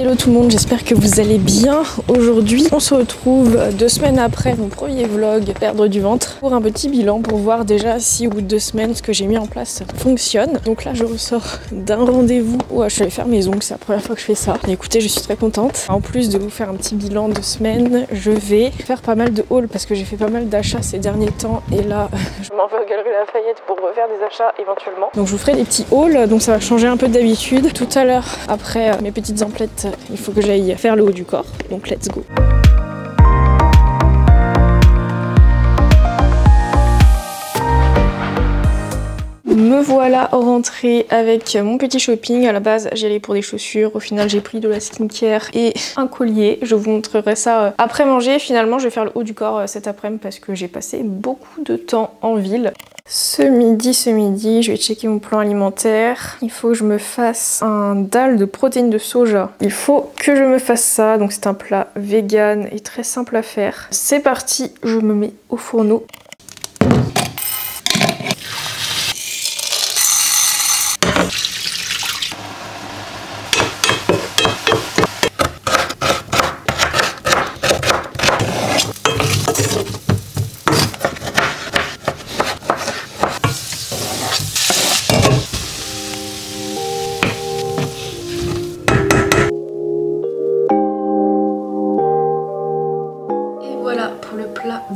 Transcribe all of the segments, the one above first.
Hello tout le monde, j'espère que vous allez bien. Aujourd'hui, on se retrouve 2 semaines après mon premier vlog perdre du ventre pour un petit bilan pour voir déjà si au bout de 2 semaines ce que j'ai mis en place fonctionne. Donc là, je ressors d'un rendez-vous où je suis allée faire mes ongles, c'est la première fois que je fais ça. Et écoutez, je suis très contente. En plus de vous faire un petit bilan de semaine, je vais faire pas mal de hauls parce que j'ai fait pas mal d'achats ces derniers temps et là, je m'en vais aux Galeries Lafayette pour refaire des achats éventuellement. Donc je vous ferai des petits hauls, donc ça va changer un peu d'habitude. Tout à l'heure, après mes petites emplettes, il faut que j'aille faire le haut du corps, donc let's go. Me voilà rentrée avec mon petit shopping. À la base, j'y allais pour des chaussures. Au final, j'ai pris de la skincare et un collier. Je vous montrerai ça après manger. Finalement, je vais faire le haut du corps cet après-midi parce que j'ai passé beaucoup de temps en ville. Ce midi, je vais checker mon plan alimentaire. Il faut que je me fasse un dalle de protéines de soja. Il faut que je me fasse ça. Donc c'est un plat vegan et très simple à faire. C'est parti, je me mets au fourneau.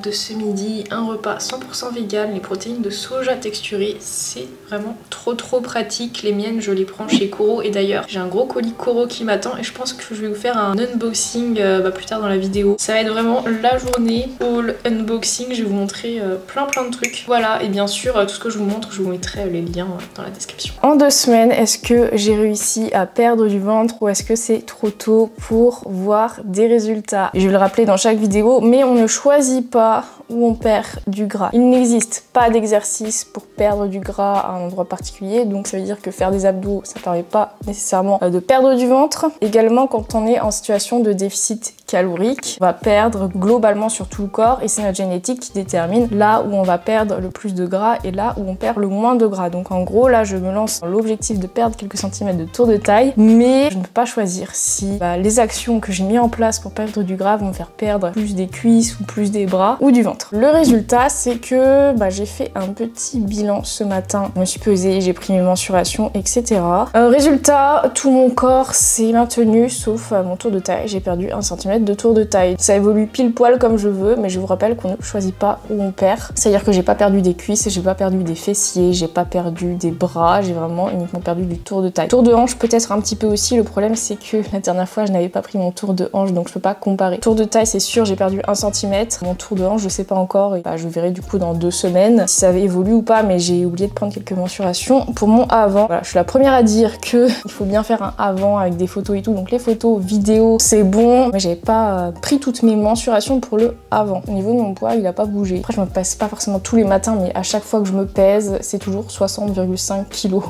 De ce midi, un repas 100% vegan, les protéines de soja texturées, c'est vraiment trop pratique. Les miennes, je les prends chez Koro et d'ailleurs j'ai un gros colis Koro qui m'attend et je pense que je vais vous faire un unboxing plus tard dans la vidéo. Ça va être vraiment la journée haul unboxing, je vais vous montrer plein de trucs. Voilà, et bien sûr tout ce que je vous montre, je vous mettrai les liens dans la description. En 2 semaines, est-ce que j'ai réussi à perdre du ventre ou est-ce que c'est trop tôt pour voir des résultats? Je vais le rappeler dans chaque vidéo, mais on ne choisit pas où on perd du gras. Il n'existe pas d'exercice pour perdre du gras à un endroit particulier, donc ça veut dire que faire des abdos, ça permet pas nécessairement de perdre du ventre. Également, quand on est en situation de déficit calorique, on va perdre globalement sur tout le corps et c'est notre génétique qui détermine là où on va perdre le plus de gras et là où on perd le moins de gras. Donc en gros, là, je me lance dans l'objectif de perdre quelques centimètres de tour de taille, mais je ne peux pas choisir si les actions que j'ai mis en place pour perdre du gras vont me faire perdre plus des cuisses ou plus des bras ou du ventre. Le résultat, c'est que j'ai fait un petit bilan ce matin. Je me suis pesée, j'ai pris mes mensurations, etc. Résultat, tout mon corps s'est maintenu sauf mon tour de taille. J'ai perdu 1 cm de tour de taille. Ça évolue pile poil comme je veux, mais je vous rappelle qu'on ne choisit pas où on perd. C'est-à-dire que j'ai pas perdu des cuisses, j'ai pas perdu des fessiers, j'ai pas perdu des bras, j'ai vraiment uniquement perdu du tour de taille. Tour de hanche peut-être un petit peu aussi. Le problème, c'est que la dernière fois, je n'avais pas pris mon tour de hanche, donc je peux pas comparer. Tour de taille, c'est sûr, j'ai perdu 1 cm. Mon tour de hanche, je sais pas encore et je verrai du coup dans 2 semaines si ça avait évolué ou pas, mais j'ai oublié de prendre quelques mensurations pour mon avant. Voilà, je suis la première à dire que il faut bien faire un avant avec des photos et tout, donc les photos, vidéos, c'est bon, mais j'avais pas pris toutes mes mensurations pour le avant. Au niveau de mon poids, il a pas bougé. Après, je me pèse pas forcément tous les matins, mais à chaque fois que je me pèse, c'est toujours 60,5 kg.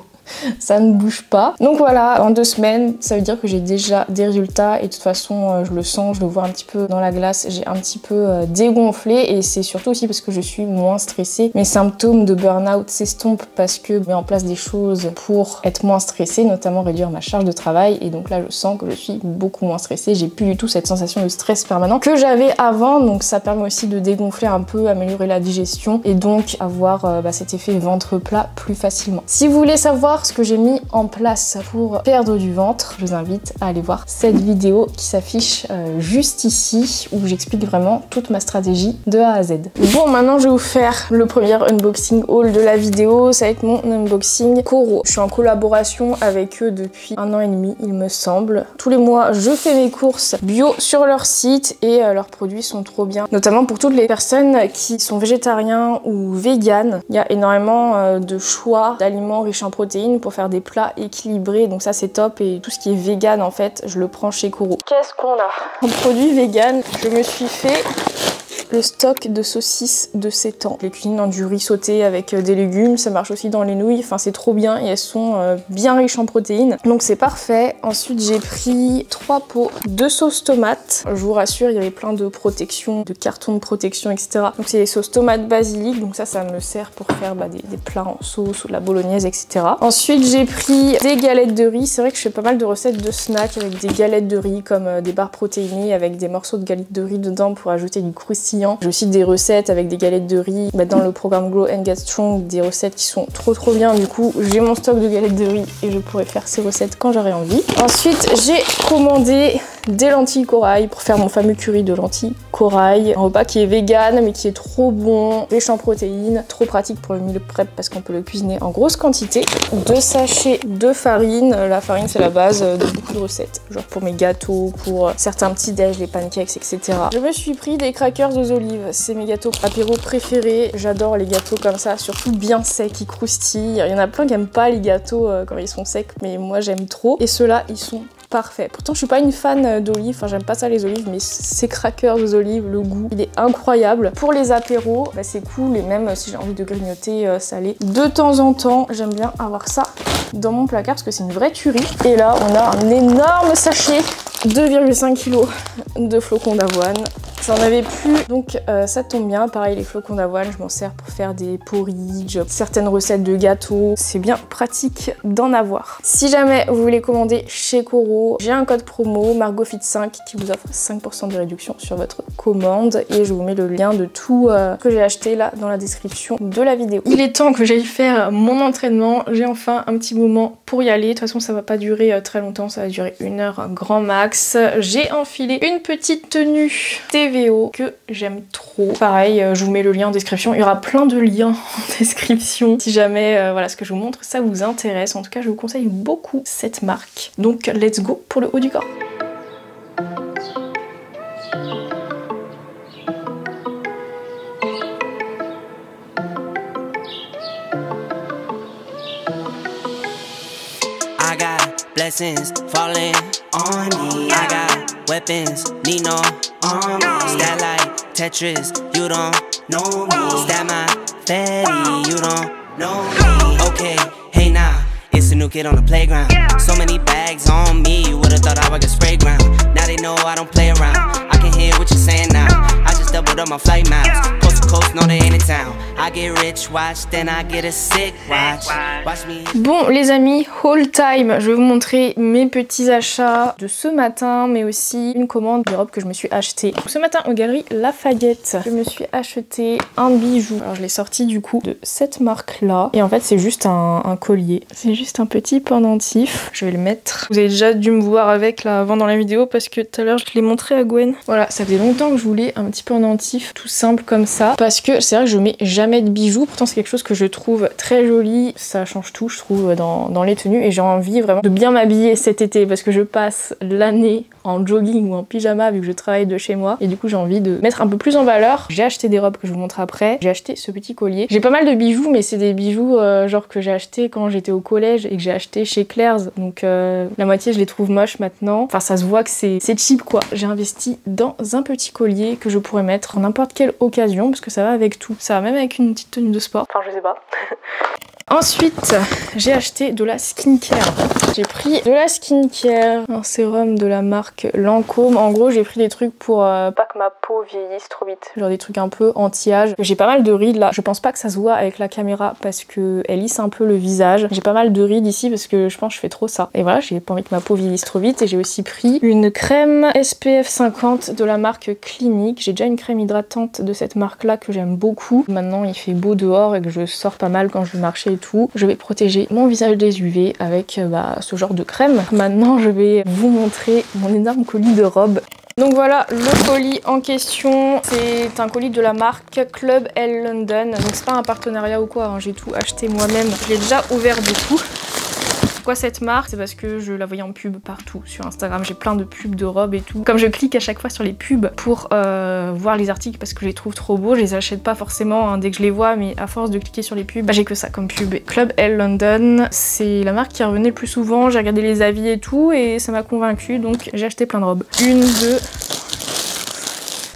Ça ne bouge pas. Donc voilà, en 2 semaines, ça veut dire que j'ai déjà des résultats et de toute façon, je le sens, je le vois un petit peu dans la glace, j'ai un petit peu dégonflé et c'est surtout aussi parce que je suis moins stressée. Mes symptômes de burn-out s'estompent parce que je mets en place des choses pour être moins stressée, notamment réduire ma charge de travail et donc là, je sens que je suis beaucoup moins stressée. J'ai plus du tout cette sensation de stress permanent que j'avais avant, donc ça permet aussi de dégonfler un peu, améliorer la digestion et donc avoir cet effet ventre plat plus facilement. Si vous voulez savoir ce que j'ai mis en place pour perdre du ventre, je vous invite à aller voir cette vidéo qui s'affiche juste ici où j'explique vraiment toute ma stratégie de A à Z. Bon, maintenant je vais vous faire le premier unboxing haul de la vidéo, ça va être mon unboxing Koro. Je suis en collaboration avec eux depuis 1 an et demi, il me semble. Tous les mois, je fais mes courses bio sur leur site et leurs produits sont trop bien, notamment pour toutes les personnes qui sont végétariens ou véganes. Il y a énormément de choix d'aliments riches en protéines pour faire des plats équilibrés, donc ça c'est top, et tout ce qui est vegan en fait je le prends chez Koro. Qu'est-ce qu'on a en produit vegan? Je me suis fait le stock de saucisses de 7 ans. Je les cuisine dans du riz sauté avec des légumes, ça marche aussi dans les nouilles, enfin c'est trop bien et elles sont bien riches en protéines. Donc c'est parfait. Ensuite j'ai pris 3 pots de sauce tomate. Je vous rassure, il y avait plein de protection, de cartons de protection, etc. Donc c'est des sauces tomates basilic, donc ça me sert pour faire des plats en sauce ou de la bolognaise, etc. Ensuite j'ai pris des galettes de riz. C'est vrai que je fais pas mal de recettes de snacks avec des galettes de riz comme des barres protéinées avec des morceaux de galettes de riz dedans pour ajouter du croustillant. J'ai aussi des recettes avec des galettes de riz dans le programme Grow and Get Strong, des recettes qui sont trop bien. Du coup j'ai mon stock de galettes de riz et je pourrais faire ces recettes quand j'aurai envie. Ensuite j'ai commandé des lentilles corail pour faire mon fameux curry de lentilles corail. Un repas qui est vegan mais qui est trop bon, riche en protéines, trop pratique pour le meal prep parce qu'on peut le cuisiner en grosse quantité. 2 sachets de farine. La farine c'est la base de beaucoup de recettes, genre pour mes gâteaux, pour certains petits déj, les pancakes, etc. Je me suis pris des crackers aux olives, c'est mes gâteaux apéro préférés. J'adore les gâteaux comme ça, surtout bien secs, qui croustillent. Il y en a plein qui aiment pas les gâteaux quand ils sont secs, mais moi j'aime trop. Et ceux-là ils sont parfait. Pourtant je suis pas une fan d'olives, enfin j'aime pas ça les olives, mais ces crackers aux olives, le goût il est incroyable. Pour les apéros, c'est cool, et même si j'ai envie de grignoter salé de temps en temps, j'aime bien avoir ça dans mon placard parce que c'est une vraie tuerie. Et là on a un énorme sachet, 2,5 kg de flocons d'avoine. J'en avais plus, donc ça tombe bien. Pareil, les flocons d'avoine, je m'en sers pour faire des porridge, certaines recettes de gâteaux. C'est bien pratique d'en avoir. Si jamais vous voulez commander chez Coro, j'ai un code promo MargotFit5 qui vous offre 5% de réduction sur votre commande. Et je vous mets le lien de tout que j'ai acheté là dans la description de la vidéo. Il est temps que j'aille faire mon entraînement. J'ai enfin un petit moment pour y aller. De toute façon, ça va pas durer très longtemps, ça va durer 1 heure grand max. J'ai enfilé une petite tenue TVO que j'aime trop. Pareil, je vous mets le lien en description. Il y aura plein de liens en description si jamais voilà, ce que je vous montre ça vous intéresse. En tout cas, je vous conseille beaucoup cette marque. Donc, let's go pour le haut du corps. I got blessings falling on me. I got weapons, need no armor. Stat like Tetris, you don't know me. Stat my fatty, you don't know me. Okay, hey now, it's a new kid on the playground. So many bags on me, you would've thought I would get spray ground. Now they know I don't play around. I can hear what you're saying now. I just doubled up my flight miles. Coast to coast, no they ain't in town. I get rich, watch, then I get a sick watch. Watch me. Bon les amis, haul time. Je vais vous montrer mes petits achats de ce matin, mais aussi une commande de robe que je me suis achetée. Ce matin aux Galeries Lafayette, je me suis acheté un bijou. Alors je l'ai sorti du coup de cette marque là. Et en fait c'est juste un collier. C'est juste un petit pendentif. Je vais le mettre. Vous avez déjà dû me voir avec là avant dans la vidéo parce que tout à l'heure je l'ai montré à Gwen. Voilà, ça faisait longtemps que je voulais un petit pendentif tout simple comme ça. Parce que c'est vrai que je mets jamais de bijoux. Pourtant c'est quelque chose que je trouve très joli. Ça change tout je trouve dans les tenues. Et j'ai envie vraiment de bien m'habiller cet été parce que je passe l'année en jogging ou en pyjama vu que je travaille de chez moi. Et du coup j'ai envie de mettre un peu plus en valeur. J'ai acheté des robes que je vous montre après. J'ai acheté ce petit collier. J'ai pas mal de bijoux mais c'est des bijoux genre que j'ai acheté quand j'étais au collège et que j'ai acheté chez Claire's. Donc la moitié je les trouve moches maintenant. Enfin ça se voit que c'est cheap quoi. J'ai investi dans un petit collier que je pourrais mettre en n'importe quelle occasion parce que ça va avec tout. Ça va même avec une petite tenue de sport. Enfin je sais pas. Ensuite, j'ai acheté de la skincare. J'ai pris de la skincare, un sérum de la marque Lancôme. En gros, j'ai pris des trucs pour pas que ma peau vieillisse trop vite. Genre des trucs un peu anti-âge. J'ai pas mal de rides là. Je pense pas que ça se voit avec la caméra parce que elle lisse un peu le visage. J'ai pas mal de rides ici parce que je pense que je fais trop ça. Et voilà, j'ai pas envie que ma peau vieillisse trop vite. Et j'ai aussi pris une crème SPF 50 de la marque Clinique. J'ai déjà une crème hydratante de cette marque là que j'aime beaucoup. Maintenant, il fait beau dehors et que je sors pas mal quand je vais marcher et tout. Je vais protéger mon visage des UV avec ce genre de crème. Maintenant, je vais vous montrer mon énorme colis de robes. Donc voilà, le colis en question, c'est un colis de la marque Club L London. Donc c'est pas un partenariat ou quoi, hein. J'ai tout acheté moi-même. Je l'ai déjà ouvert beaucoup. Pourquoi cette marque? C'est parce que je la voyais en pub partout sur Instagram. J'ai plein de pubs de robes et tout. Comme je clique à chaque fois sur les pubs pour voir les articles parce que je les trouve trop beaux, je les achète pas forcément hein, dès que je les vois, mais à force de cliquer sur les pubs, j'ai que ça comme pub. Club L London, c'est la marque qui revenait le plus souvent. J'ai regardé les avis et tout et ça m'a convaincue, donc j'ai acheté plein de robes. Une, deux...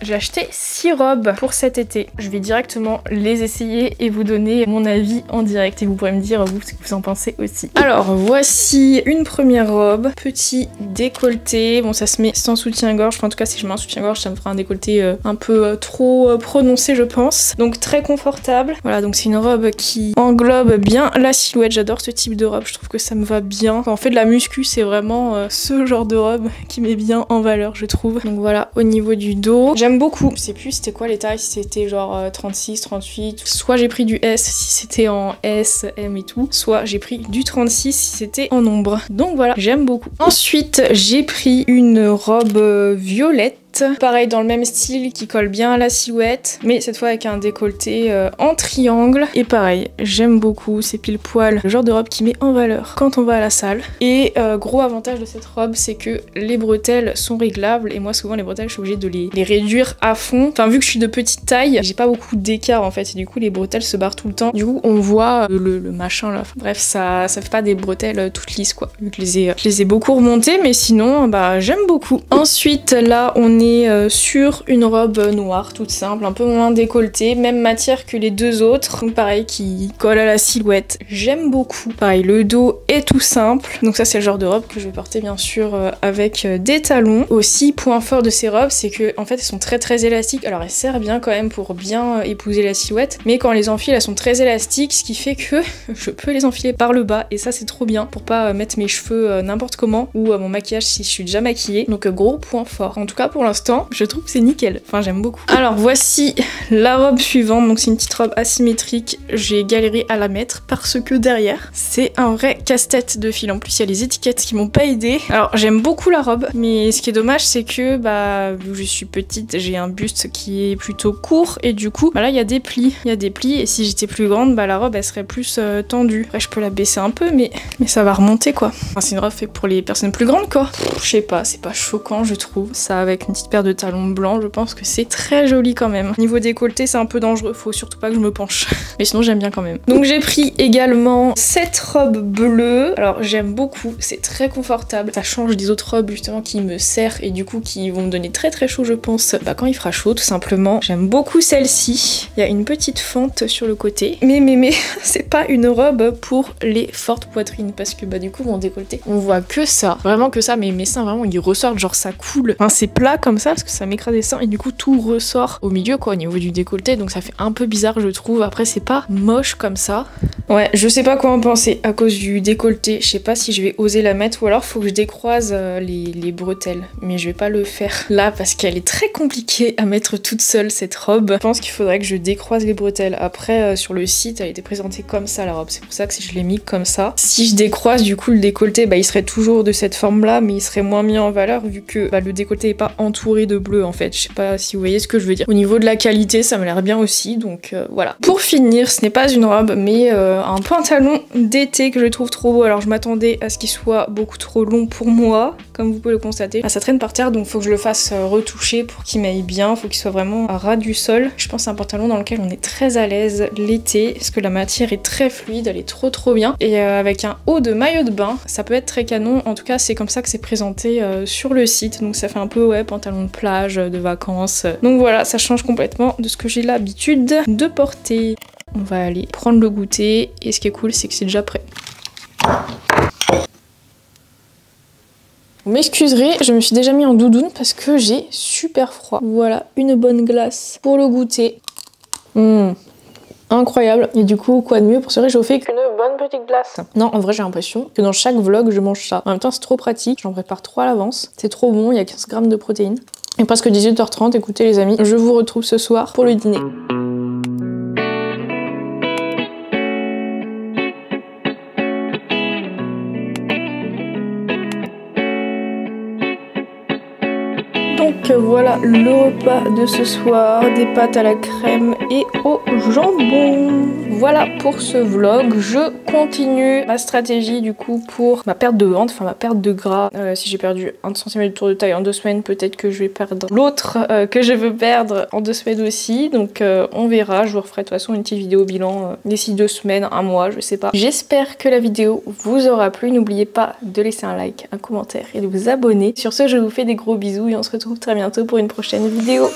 J'ai acheté 6 6 robes pour cet été. Je vais directement les essayer et vous donner mon avis en direct et vous pourrez me dire vous ce que vous en pensez aussi. Alors voici une première robe, petit décolleté. Bon, ça se met sans soutien-gorge, enfin, en tout cas si je mets un soutien-gorge ça me fera un décolleté un peu trop prononcé je pense. Donc très confortable. Voilà, donc c'est une robe qui englobe bien la silhouette. J'adore ce type de robe, je trouve que ça me va bien. Quand on fait de la muscu, c'est vraiment ce genre de robe qui met bien en valeur je trouve. Donc voilà, au niveau du dos, j'aime beaucoup. Je sais plus c'était quoi les tailles, si c'était genre 36, 38. Soit j'ai pris du S si c'était en S, M et tout, soit j'ai pris du 36 si c'était en ombre. Donc voilà, j'aime beaucoup. Ensuite, j'ai pris une robe violette. Pareil dans le même style qui colle bien à la silhouette, mais cette fois avec un décolleté en triangle. Et pareil, j'aime beaucoup, c'est pile poil le genre de robe qui met en valeur quand on va à la salle. Et gros avantage de cette robe, c'est que les bretelles sont réglables et moi souvent les bretelles je suis obligée de les réduire à fond. Enfin vu que je suis de petite taille, j'ai pas beaucoup d'écart en fait et du coup les bretelles se barrent tout le temps. Du coup on voit le machin là. Enfin, bref, ça fait pas des bretelles toutes lisses quoi, vu que je les ai beaucoup remontées, mais sinon bah j'aime beaucoup. Ensuite là on est sur une robe noire toute simple, un peu moins décolletée, même matière que les deux autres, donc pareil qui colle à la silhouette, j'aime beaucoup. Pareil, le dos est tout simple, donc ça c'est le genre de robe que je vais porter bien sûr avec des talons. Aussi, point fort de ces robes, c'est que en fait elles sont très élastiques, alors elles servent bien quand même pour bien épouser la silhouette, mais quand on les enfile elles sont très élastiques, ce qui fait que je peux les enfiler par le bas et ça c'est trop bien pour pas mettre mes cheveux n'importe comment ou mon maquillage si je suis déjà maquillée, donc gros point fort. En tout cas pour l'instant, je trouve que c'est nickel, enfin j'aime beaucoup. Alors voici la robe suivante, donc c'est une petite robe asymétrique, j'ai galéré à la mettre parce que derrière c'est un vrai casse-tête de fil, en plus il y a les étiquettes qui m'ont pas aidé. Alors j'aime beaucoup la robe, mais ce qui est dommage c'est que bah vu que je suis petite, j'ai un buste qui est plutôt court et du coup bah là il y a des plis, et si j'étais plus grande bah la robe elle serait plus tendue. Après je peux la baisser un peu mais ça va remonter quoi. Enfin, c'est une robe faite pour les personnes plus grandes quoi. Je sais pas, c'est pas choquant je trouve, ça avec une petite paire de talons blancs, je pense que c'est très joli quand même. Niveau décolleté c'est un peu dangereux, faut surtout pas que je me penche, mais sinon j'aime bien quand même. Donc j'ai pris également cette robe bleue, alors j'aime beaucoup, c'est très confortable, ça change des autres robes justement qui me serrent et du coup qui vont me donner très chaud je pense bah, quand il fera chaud tout simplement. J'aime beaucoup celle-ci, il y a une petite fente sur le côté, mais c'est pas une robe pour les fortes poitrines parce que bah du coup mon décolleté on voit que ça, vraiment que ça, mais mes seins vraiment ils ressortent, genre ça coule, enfin c'est plat comme ça parce que ça m'écrase les seins et du coup tout ressort au milieu quoi au niveau du décolleté, donc ça fait un peu bizarre je trouve. Après c'est pas moche comme ça. Ouais, je sais pas quoi en penser à cause du décolleté, je sais pas si je vais oser la mettre ou alors faut que je décroise les bretelles, mais je vais pas le faire là parce qu'elle est très compliquée à mettre toute seule cette robe. Je pense qu'il faudrait que je décroise les bretelles. Après sur le site elle était présentée comme ça la robe, c'est pour ça que je l'ai mis comme ça. Si je décroise du coup le décolleté bah il serait toujours de cette forme là mais il serait moins mis en valeur vu que bah, le décolleté est pas entouré de bleu en fait. Je sais pas si vous voyez ce que je veux dire. Au niveau de la qualité ça m'a l'air bien aussi, donc voilà. Pour finir, ce n'est pas une robe mais un pantalon d'été que je trouve trop beau. Alors je m'attendais à ce qu'il soit beaucoup trop long pour moi, comme vous pouvez le constater. Ah, ça traîne par terre donc faut que je le fasse retoucher pour qu'il m'aille bien, faut qu'il soit vraiment à ras du sol. Je pense que c'est un pantalon dans lequel on est très à l'aise l'été parce que la matière est très fluide, elle est trop bien. Et avec un haut de maillot de bain, ça peut être très canon. En tout cas c'est comme ça que c'est présenté sur le site, donc ça fait un peu ouais pantalon de plage, de vacances. Donc voilà, ça change complètement de ce que j'ai l'habitude de porter. On va aller prendre le goûter et ce qui est cool c'est que c'est déjà prêt. Vous m'excuserez, je me suis déjà mis en doudoune parce que j'ai super froid. Voilà, une bonne glace pour le goûter. Incroyable. Et du coup, quoi de mieux pour se réchauffer qu'une bonne petite glace. Non, en vrai, j'ai l'impression que dans chaque vlog, je mange ça. En même temps, c'est trop pratique. J'en prépare 3 à l'avance. C'est trop bon, il y a 15 grammes de protéines. Et presque 18h30, écoutez les amis, je vous retrouve ce soir pour le dîner. Donc voilà le repas de ce soir, des pâtes à la crème et au jambon. Voilà pour ce vlog, je continue ma stratégie du coup pour ma perte de ventre, enfin ma perte de gras. Si j'ai perdu 1 cm de tour de taille en 2 semaines, peut-être que je vais perdre l'autre que je veux perdre en 2 semaines aussi. Donc on verra, je vous referai de toute façon une petite vidéo bilan d'ici 2 semaines, 1 mois, je sais pas. J'espère que la vidéo vous aura plu, n'oubliez pas de laisser un like, un commentaire et de vous abonner. Sur ce, je vous fais des gros bisous et on se retrouve très bientôt pour une prochaine vidéo.